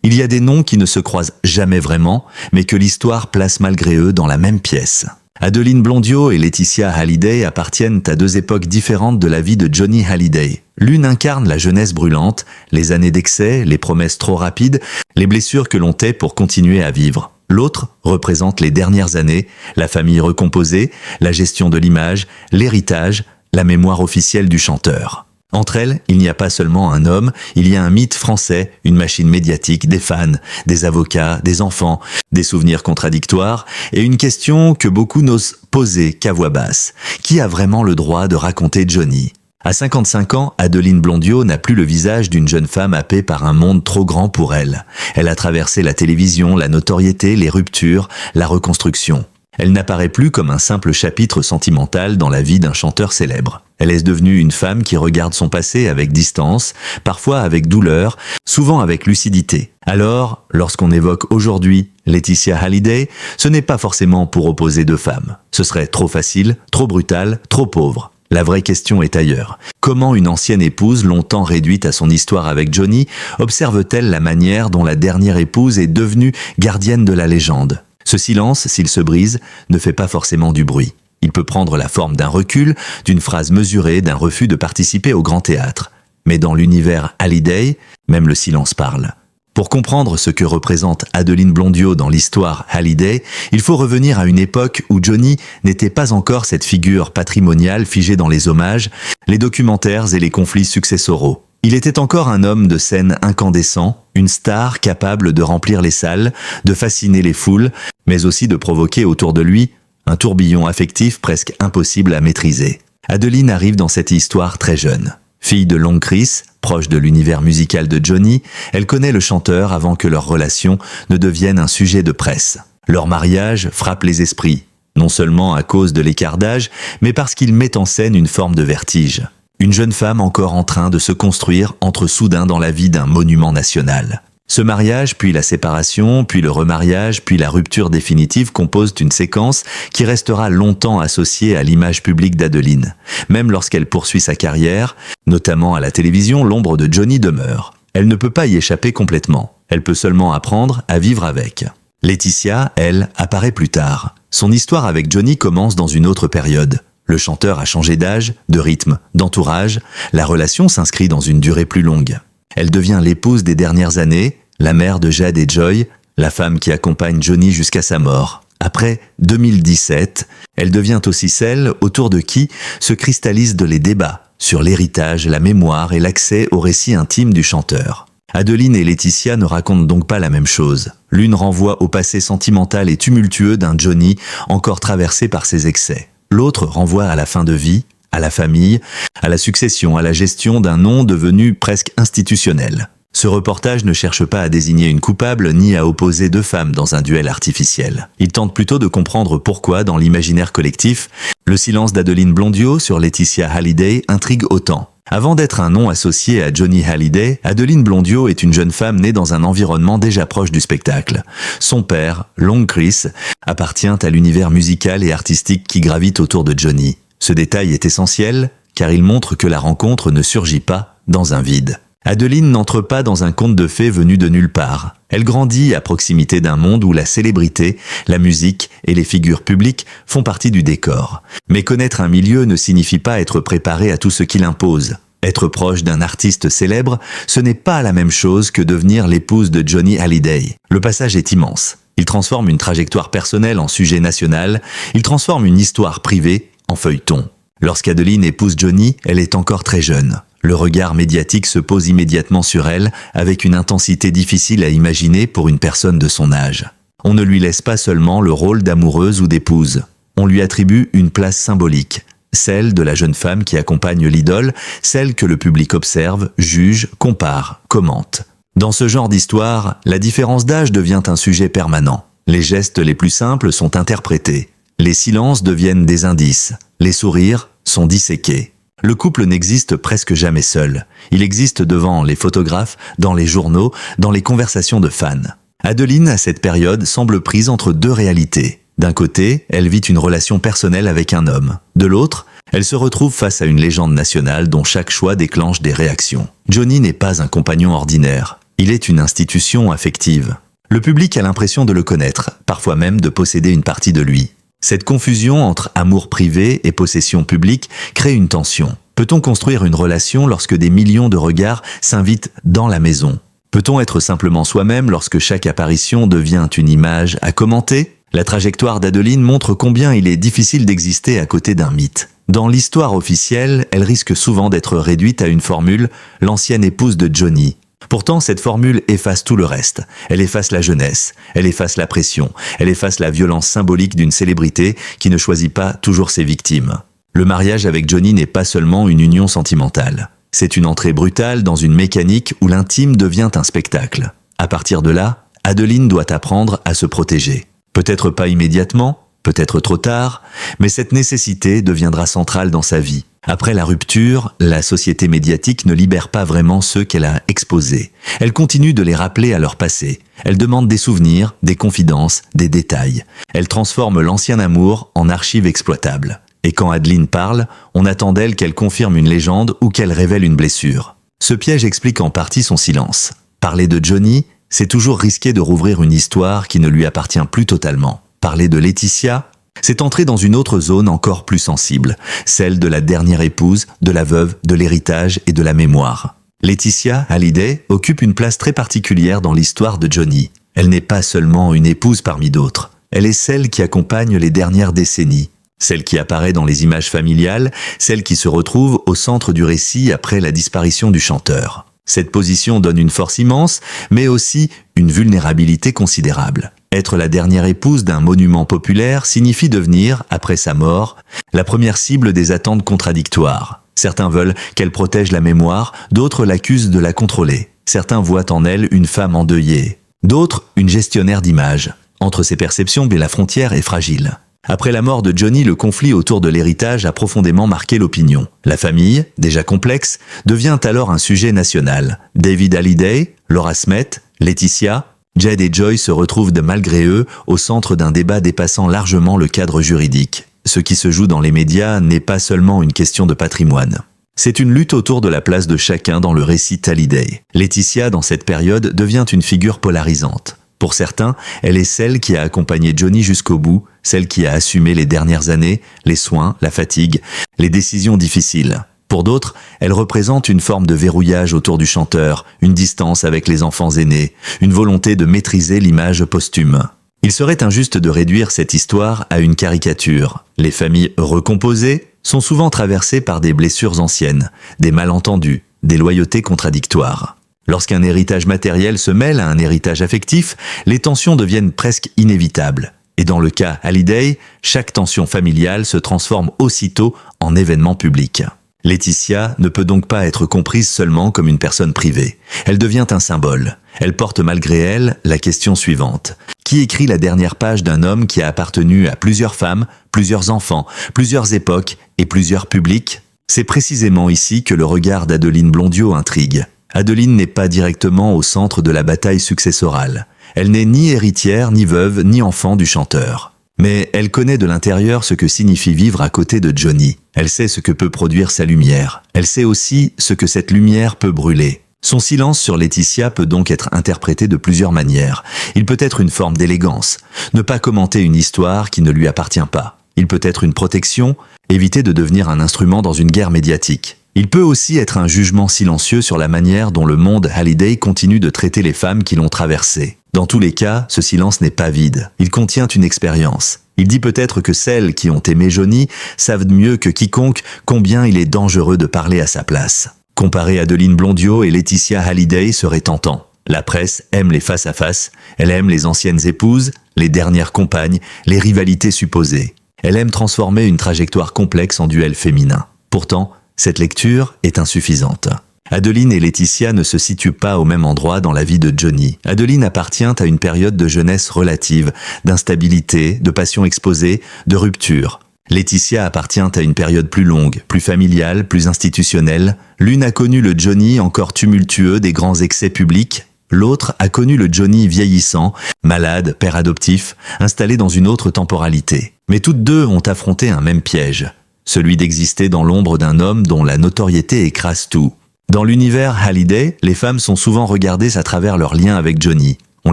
Il y a des noms qui ne se croisent jamais vraiment, mais que l'histoire place malgré eux dans la même pièce. Adeline Blondiau et Laetitia Hallyday appartiennent à deux époques différentes de la vie de Johnny Hallyday. L'une incarne la jeunesse brûlante, les années d'excès, les promesses trop rapides, les blessures que l'on tait pour continuer à vivre. L'autre représente les dernières années, la famille recomposée, la gestion de l'image, l'héritage, la mémoire officielle du chanteur. Entre elles, il n'y a pas seulement un homme, il y a un mythe français, une machine médiatique, des fans, des avocats, des enfants, des souvenirs contradictoires et une question que beaucoup n'osent poser qu'à voix basse. Qui a vraiment le droit de raconter Johnny ? À 55 ans, Adeline Blondiau n'a plus le visage d'une jeune femme happée par un monde trop grand pour elle. Elle a traversé la télévision, la notoriété, les ruptures, la reconstruction. Elle n'apparaît plus comme un simple chapitre sentimental dans la vie d'un chanteur célèbre. Elle est devenue une femme qui regarde son passé avec distance, parfois avec douleur, souvent avec lucidité. Alors, lorsqu'on évoque aujourd'hui Laetitia Hallyday, ce n'est pas forcément pour opposer deux femmes. Ce serait trop facile, trop brutal, trop pauvre. La vraie question est ailleurs. Comment une ancienne épouse, longtemps réduite à son histoire avec Johnny, observe-t-elle la manière dont la dernière épouse est devenue gardienne de la légende ? Ce silence, s'il se brise, ne fait pas forcément du bruit. Il peut prendre la forme d'un recul, d'une phrase mesurée, d'un refus de participer au grand théâtre. Mais dans l'univers Hallyday, même le silence parle. Pour comprendre ce que représente Adeline Blondiau dans l'histoire Hallyday, il faut revenir à une époque où Johnny n'était pas encore cette figure patrimoniale figée dans les hommages, les documentaires et les conflits successoraux. Il était encore un homme de scène incandescent, une star capable de remplir les salles, de fasciner les foules, mais aussi de provoquer autour de lui un tourbillon affectif presque impossible à maîtriser. Adeline arrive dans cette histoire très jeune. Fille de Long Chris, proche de l'univers musical de Johnny, elle connaît le chanteur avant que leur relation ne devienne un sujet de presse. Leur mariage frappe les esprits, non seulement à cause de l'écart d'âge, mais parce qu'il met en scène une forme de vertige. Une jeune femme encore en train de se construire entre soudain dans la vie d'un monument national. Ce mariage, puis la séparation, puis le remariage, puis la rupture définitive composent une séquence qui restera longtemps associée à l'image publique d'Adeline. Même lorsqu'elle poursuit sa carrière, notamment à la télévision, l'ombre de Johnny demeure. Elle ne peut pas y échapper complètement. Elle peut seulement apprendre à vivre avec. Laetitia, elle, apparaît plus tard. Son histoire avec Johnny commence dans une autre période. Le chanteur a changé d'âge, de rythme, d'entourage. La relation s'inscrit dans une durée plus longue. Elle devient l'épouse des dernières années, la mère de Jade et Joy, la femme qui accompagne Johnny jusqu'à sa mort. Après 2017, elle devient aussi celle autour de qui se cristallisent les débats sur l'héritage, la mémoire et l'accès au récit intime du chanteur. Adeline et Laetitia ne racontent donc pas la même chose. L'une renvoie au passé sentimental et tumultueux d'un Johnny encore traversé par ses excès. L'autre renvoie à la fin de vie, à la famille, à la succession, à la gestion d'un nom devenu presque institutionnel. Ce reportage ne cherche pas à désigner une coupable ni à opposer deux femmes dans un duel artificiel. Il tente plutôt de comprendre pourquoi, dans l'imaginaire collectif, le silence d'Adeline Blondiau sur Laetitia Hallyday intrigue autant. Avant d'être un nom associé à Johnny Hallyday, Adeline Blondiau est une jeune femme née dans un environnement déjà proche du spectacle. Son père, Long Chris, appartient à l'univers musical et artistique qui gravite autour de Johnny. Ce détail est essentiel, car il montre que la rencontre ne surgit pas dans un vide. Adeline n'entre pas dans un conte de fées venu de nulle part. Elle grandit à proximité d'un monde où la célébrité, la musique et les figures publiques font partie du décor. Mais connaître un milieu ne signifie pas être préparé à tout ce qu'il impose. Être proche d'un artiste célèbre, ce n'est pas la même chose que devenir l'épouse de Johnny Hallyday. Le passage est immense. Il transforme une trajectoire personnelle en sujet national, il transforme une histoire privée en feuilleton. Lorsqu'Adeline épouse Johnny, elle est encore très jeune. Le regard médiatique se pose immédiatement sur elle avec une intensité difficile à imaginer pour une personne de son âge. On ne lui laisse pas seulement le rôle d'amoureuse ou d'épouse. On lui attribue une place symbolique, celle de la jeune femme qui accompagne l'idole, celle que le public observe, juge, compare, commente. Dans ce genre d'histoire, la différence d'âge devient un sujet permanent. Les gestes les plus simples sont interprétés. Les silences deviennent des indices. Les sourires sont disséqués. Le couple n'existe presque jamais seul. Il existe devant les photographes, dans les journaux, dans les conversations de fans. Adeline, à cette période, semble prise entre deux réalités. D'un côté, elle vit une relation personnelle avec un homme. De l'autre, elle se retrouve face à une légende nationale dont chaque choix déclenche des réactions. Johnny n'est pas un compagnon ordinaire. Il est une institution affective. Le public a l'impression de le connaître, parfois même de posséder une partie de lui. Cette confusion entre amour privé et possession publique crée une tension. Peut-on construire une relation lorsque des millions de regards s'invitent dans la maison? Peut-on être simplement soi-même lorsque chaque apparition devient une image à commenter? La trajectoire d'Adeline montre combien il est difficile d'exister à côté d'un mythe. Dans l'histoire officielle, elle risque souvent d'être réduite à une formule, l'ancienne épouse de Johnny. Pourtant, cette formule efface tout le reste. Elle efface la jeunesse, elle efface la pression, elle efface la violence symbolique d'une célébrité qui ne choisit pas toujours ses victimes. Le mariage avec Johnny n'est pas seulement une union sentimentale. C'est une entrée brutale dans une mécanique où l'intime devient un spectacle. À partir de là, Adeline doit apprendre à se protéger. Peut-être pas immédiatement, peut-être trop tard, mais cette nécessité deviendra centrale dans sa vie. Après la rupture, la société médiatique ne libère pas vraiment ceux qu'elle a exposés. Elle continue de les rappeler à leur passé. Elle demande des souvenirs, des confidences, des détails. Elle transforme l'ancien amour en archive exploitable. Et quand Adeline parle, on attend d'elle qu'elle confirme une légende ou qu'elle révèle une blessure. Ce piège explique en partie son silence. Parler de Johnny, c'est toujours risquer de rouvrir une histoire qui ne lui appartient plus totalement. Parler de Laetitia, c'est entrer dans une autre zone encore plus sensible, celle de la dernière épouse, de la veuve, de l'héritage et de la mémoire. Laetitia Hallyday occupe une place très particulière dans l'histoire de Johnny. Elle n'est pas seulement une épouse parmi d'autres, elle est celle qui accompagne les dernières décennies, celle qui apparaît dans les images familiales, celle qui se retrouve au centre du récit après la disparition du chanteur. Cette position donne une force immense, mais aussi une vulnérabilité considérable. Être la dernière épouse d'un monument populaire signifie devenir, après sa mort, la première cible des attentes contradictoires. Certains veulent qu'elle protège la mémoire, d'autres l'accusent de la contrôler. Certains voient en elle une femme endeuillée, d'autres une gestionnaire d'images. Entre ces perceptions, la frontière est fragile. Après la mort de Johnny, le conflit autour de l'héritage a profondément marqué l'opinion. La famille, déjà complexe, devient alors un sujet national. David Hallyday, Laura Smet, Laetitia, Jed et Joy se retrouvent de malgré eux au centre d'un débat dépassant largement le cadre juridique. Ce qui se joue dans les médias n'est pas seulement une question de patrimoine. C'est une lutte autour de la place de chacun dans le récit Hallyday. Laetitia, dans cette période, devient une figure polarisante. Pour certains, elle est celle qui a accompagné Johnny jusqu'au bout, celle qui a assumé les dernières années, les soins, la fatigue, les décisions difficiles. Pour d'autres, elle représente une forme de verrouillage autour du chanteur, une distance avec les enfants aînés, une volonté de maîtriser l'image posthume. Il serait injuste de réduire cette histoire à une caricature. Les familles recomposées sont souvent traversées par des blessures anciennes, des malentendus, des loyautés contradictoires. Lorsqu'un héritage matériel se mêle à un héritage affectif, les tensions deviennent presque inévitables. Et dans le cas Hallyday, chaque tension familiale se transforme aussitôt en événement public. Laetitia ne peut donc pas être comprise seulement comme une personne privée. Elle devient un symbole. Elle porte malgré elle la question suivante. Qui écrit la dernière page d'un homme qui a appartenu à plusieurs femmes, plusieurs enfants, plusieurs époques et plusieurs publics? C'est précisément ici que le regard d'Adeline Blondiau intrigue. Adeline n'est pas directement au centre de la bataille successorale. Elle n'est ni héritière, ni veuve, ni enfant du chanteur. Mais elle connaît de l'intérieur ce que signifie vivre à côté de Johnny. Elle sait ce que peut produire sa lumière. Elle sait aussi ce que cette lumière peut brûler. Son silence sur Laetitia peut donc être interprété de plusieurs manières. Il peut être une forme d'élégance, ne pas commenter une histoire qui ne lui appartient pas. Il peut être une protection, éviter de devenir un instrument dans une guerre médiatique. Il peut aussi être un jugement silencieux sur la manière dont le monde Hallyday continue de traiter les femmes qui l'ont traversé. Dans tous les cas, ce silence n'est pas vide. Il contient une expérience. Il dit peut-être que celles qui ont aimé Johnny savent mieux que quiconque combien il est dangereux de parler à sa place. Comparer Adeline Blondiau et Laetitia Hallyday serait tentant. La presse aime les face-à-face, elle aime les anciennes épouses, les dernières compagnes, les rivalités supposées. Elle aime transformer une trajectoire complexe en duel féminin. Pourtant, cette lecture est insuffisante. Adeline et Laetitia ne se situent pas au même endroit dans la vie de Johnny. Adeline appartient à une période de jeunesse relative, d'instabilité, de passion exposée, de rupture. Laetitia appartient à une période plus longue, plus familiale, plus institutionnelle. L'une a connu le Johnny encore tumultueux des grands excès publics. L'autre a connu le Johnny vieillissant, malade, père adoptif, installé dans une autre temporalité. Mais toutes deux ont affronté un même piège, celui d'exister dans l'ombre d'un homme dont la notoriété écrase tout. Dans l'univers Hallyday, les femmes sont souvent regardées à travers leur lien avec Johnny. On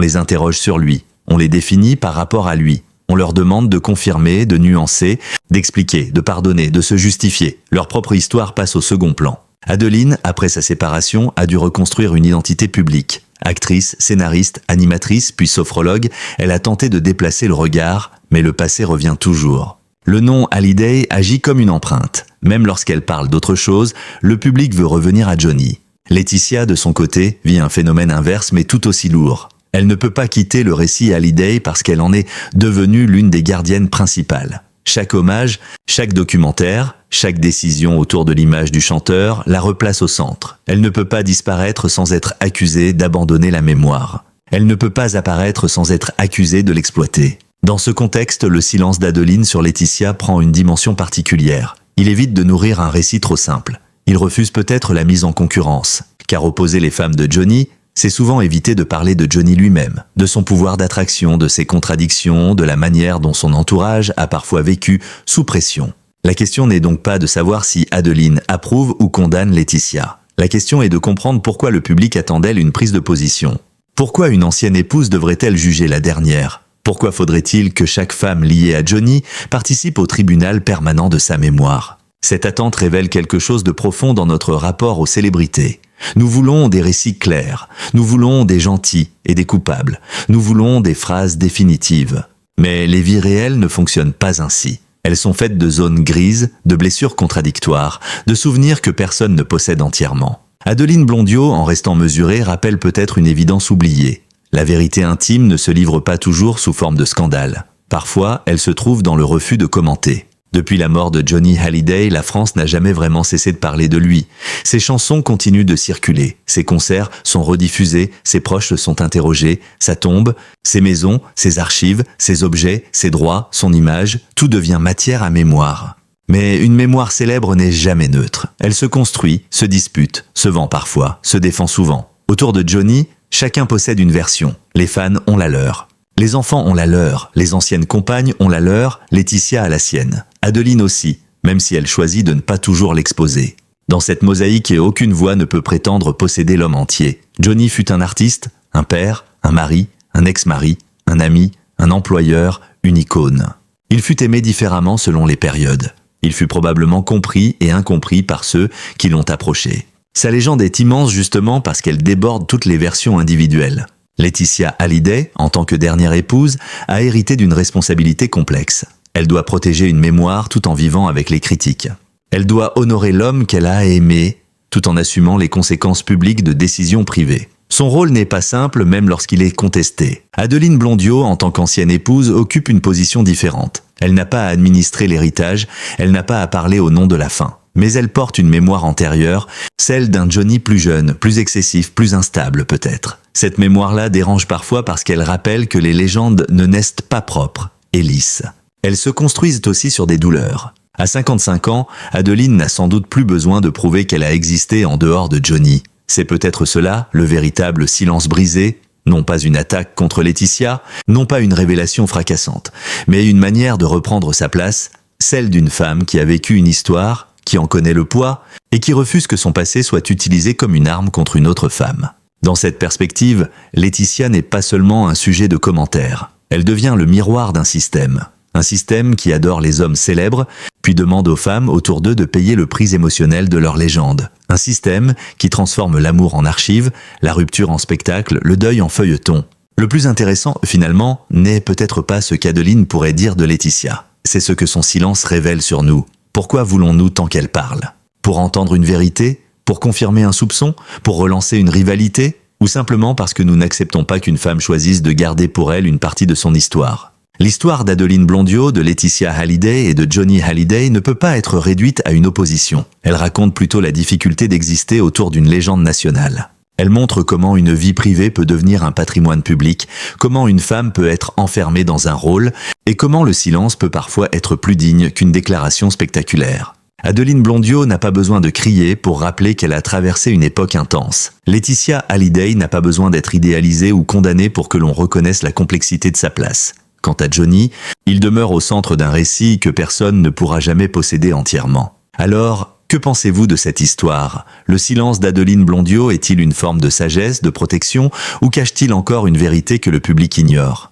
les interroge sur lui, on les définit par rapport à lui. On leur demande de confirmer, de nuancer, d'expliquer, de pardonner, de se justifier. Leur propre histoire passe au second plan. Adeline, après sa séparation, a dû reconstruire une identité publique. Actrice, scénariste, animatrice, puis sophrologue, elle a tenté de déplacer le regard, mais le passé revient toujours. Le nom Hallyday agit comme une empreinte. Même lorsqu'elle parle d'autre chose, le public veut revenir à Johnny. Laetitia, de son côté, vit un phénomène inverse mais tout aussi lourd. Elle ne peut pas quitter le récit Hallyday parce qu'elle en est devenue l'une des gardiennes principales. Chaque hommage, chaque documentaire, chaque décision autour de l'image du chanteur la replace au centre. Elle ne peut pas disparaître sans être accusée d'abandonner la mémoire. Elle ne peut pas apparaître sans être accusée de l'exploiter. Dans ce contexte, le silence d'Adeline sur Laetitia prend une dimension particulière. Il évite de nourrir un récit trop simple. Il refuse peut-être la mise en concurrence, car opposer les femmes de Johnny, c'est souvent éviter de parler de Johnny lui-même, de son pouvoir d'attraction, de ses contradictions, de la manière dont son entourage a parfois vécu sous pression. La question n'est donc pas de savoir si Adeline approuve ou condamne Laetitia. La question est de comprendre pourquoi le public attend d'elle une prise de position. Pourquoi une ancienne épouse devrait-elle juger la dernière ? Pourquoi faudrait-il que chaque femme liée à Johnny participe au tribunal permanent de sa mémoire ? Cette attente révèle quelque chose de profond dans notre rapport aux célébrités. Nous voulons des récits clairs, nous voulons des gentils et des coupables, nous voulons des phrases définitives. Mais les vies réelles ne fonctionnent pas ainsi. Elles sont faites de zones grises, de blessures contradictoires, de souvenirs que personne ne possède entièrement. Adeline Blondiau, en restant mesurée, rappelle peut-être une évidence oubliée. La vérité intime ne se livre pas toujours sous forme de scandale. Parfois, elle se trouve dans le refus de commenter. Depuis la mort de Johnny Hallyday, la France n'a jamais vraiment cessé de parler de lui. Ses chansons continuent de circuler, ses concerts sont rediffusés, ses proches sont interrogés, sa tombe, ses maisons, ses archives, ses objets, ses droits, son image, tout devient matière à mémoire. Mais une mémoire célèbre n'est jamais neutre. Elle se construit, se dispute, se vend parfois, se défend souvent. Autour de Johnny, chacun possède une version. Les fans ont la leur. Les enfants ont la leur, les anciennes compagnes ont la leur, Laetitia a la sienne. Adeline aussi, même si elle choisit de ne pas toujours l'exposer. Dans cette mosaïque, aucune voix ne peut prétendre posséder l'homme entier. Johnny fut un artiste, un père, un mari, un ex-mari, un ami, un employeur, une icône. Il fut aimé différemment selon les périodes. Il fut probablement compris et incompris par ceux qui l'ont approché. Sa légende est immense justement parce qu'elle déborde toutes les versions individuelles. Laetitia Hallyday, en tant que dernière épouse, a hérité d'une responsabilité complexe. Elle doit protéger une mémoire tout en vivant avec les critiques. Elle doit honorer l'homme qu'elle a aimé, tout en assumant les conséquences publiques de décisions privées. Son rôle n'est pas simple même lorsqu'il est contesté. Adeline Blondiau, en tant qu'ancienne épouse, occupe une position différente. Elle n'a pas à administrer l'héritage, elle n'a pas à parler au nom de la fin. Mais elle porte une mémoire antérieure, celle d'un Johnny plus jeune, plus excessif, plus instable peut-être. Cette mémoire-là dérange parfois parce qu'elle rappelle que les légendes ne naissent pas propres et lisses. Elles se construisent aussi sur des douleurs. À 55 ans, Adeline n'a sans doute plus besoin de prouver qu'elle a existé en dehors de Johnny. C'est peut-être cela, le véritable silence brisé, non pas une attaque contre Laetitia, non pas une révélation fracassante, mais une manière de reprendre sa place, celle d'une femme qui a vécu une histoire, qui en connaît le poids, et qui refuse que son passé soit utilisé comme une arme contre une autre femme. Dans cette perspective, Laetitia n'est pas seulement un sujet de commentaires. Elle devient le miroir d'un système. Un système qui adore les hommes célèbres, puis demande aux femmes autour d'eux de payer le prix émotionnel de leur légende. Un système qui transforme l'amour en archive, la rupture en spectacle, le deuil en feuilleton. Le plus intéressant, finalement, n'est peut-être pas ce qu'Adeline pourrait dire de Laetitia. C'est ce que son silence révèle sur nous. Pourquoi voulons-nous tant qu'elle parle ? Pour entendre une vérité ? Pour confirmer un soupçon ? Pour relancer une rivalité ? Ou simplement parce que nous n'acceptons pas qu'une femme choisisse de garder pour elle une partie de son histoire ? L'histoire d'Adeline Blondiau, de Laetitia Hallyday et de Johnny Hallyday ne peut pas être réduite à une opposition. Elle raconte plutôt la difficulté d'exister autour d'une légende nationale. Elle montre comment une vie privée peut devenir un patrimoine public, comment une femme peut être enfermée dans un rôle, et comment le silence peut parfois être plus digne qu'une déclaration spectaculaire. Adeline Blondiau n'a pas besoin de crier pour rappeler qu'elle a traversé une époque intense. Laetitia Hallyday n'a pas besoin d'être idéalisée ou condamnée pour que l'on reconnaisse la complexité de sa place. Quant à Johnny, il demeure au centre d'un récit que personne ne pourra jamais posséder entièrement. Alors, Que pensez-vous de cette histoire? Le silence d'Adeline Blondiot est-il une forme de sagesse, de protection, ou cache-t-il encore une vérité que le public ignore?